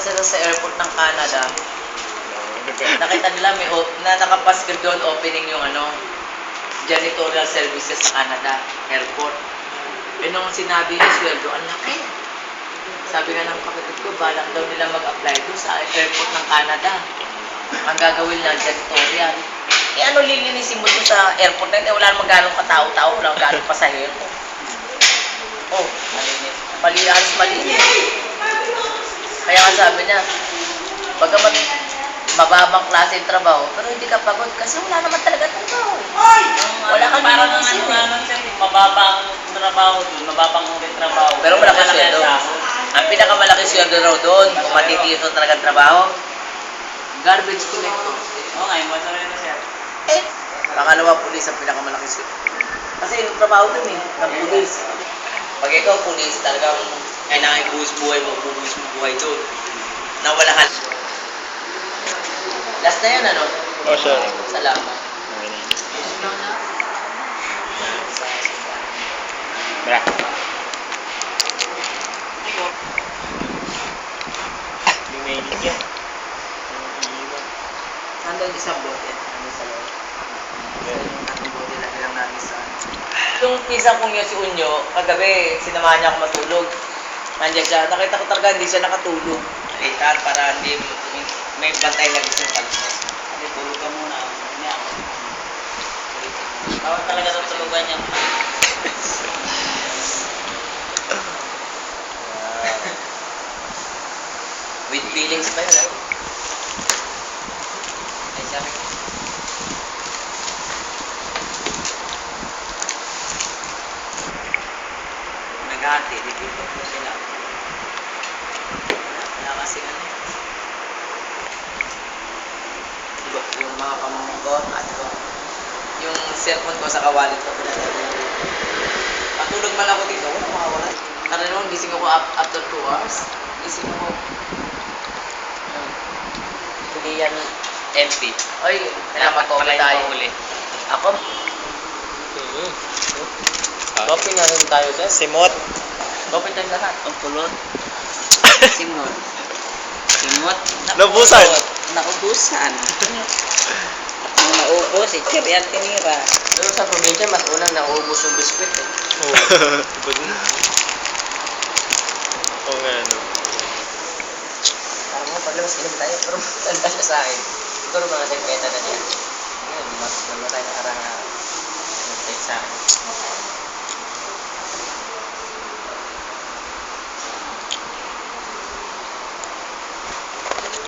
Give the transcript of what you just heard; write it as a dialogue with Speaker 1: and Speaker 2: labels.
Speaker 1: sila sa airport ng Canada. Nakita nila na nakapaskil doon opening yung janitorial services sa Canada airport. Eh nung sinabi yung sweldo, ang laki. Sabi nga ng kapatid ko, balak daw nila mag-apply doon sa airport ng Canada. Ang gagawin lang, janitorial. Eh ano lilinisin mo doon sa airport na yun? Wala namang ganong katao-tao, wala namang ganong pasahero. Oh, malinis. Halos malinis. Kaya nga sabi niya, bagamat mababang klase yung trabaho, pero hindi ka pagod kasi wala naman talaga trabaho. Wala kang lilinisin eh.
Speaker 2: Mababa ang trabaho doon, mababang rin trabaho.
Speaker 1: Pero malaki sweldo. Ang pinakamalaki sweldo raw doon, kung matitiis na talagang trabaho, garbage collector.
Speaker 2: Oo nga, yung masama rin na siya.
Speaker 1: Eh, pangalawa pulis ang pinakamalaki sweldo. Kasi yung trabaho doon ng pulis. Pag ikaw pulis, talagang kailangan ibuhos buhay mo buhay doon. Nawala ka. Last na yan, ano?
Speaker 3: Oh, sure.
Speaker 1: Salamat.
Speaker 3: Bra. Lumainit yan.
Speaker 1: Nandun isang bote. Nandun sa loob. Yung tatlong bote na ilang natin sa yung pisang kong yun si Unyo, kagabi, sinamahan niya ako matulog. Nandiyan siya. Nakita ko talaga hindi siya nakatulog. Nakita para hindi may bantay na gusto ng kalsas.
Speaker 2: Hindi, tulog ka muna. Bawal talaga sa tulugan niya.
Speaker 1: With feelings pa yun, Ay, sabi ko. Naghati, dito po sila. Wala kasi yung mga pamangkin ko, yung cellphone ko sa kawalit ko, patulog man ako dito, wala makawala. Karaniwan, gising ako after 2 hours. Gising ako. Hindi yan MP. Ay, salamat po tayo. Ako? Copy nga rin tayo dyan.
Speaker 3: Simot.
Speaker 1: Copy tayo lahat.
Speaker 2: Ang pulot. Simot. Simot.
Speaker 3: Naubusan.
Speaker 2: Naubusan. Nung naubos, ikir yan tinira.
Speaker 1: Pero sa probinsya, mas unang naubos yung biskwit eh.
Speaker 3: Oo. Ibad na. Oo nga, ano.
Speaker 1: Parang mo, paglabas inom tayo, pero matanda siya sa akin. Siguro mga 70 na niya. Ngayon, di mas tayo nakarang sa akin.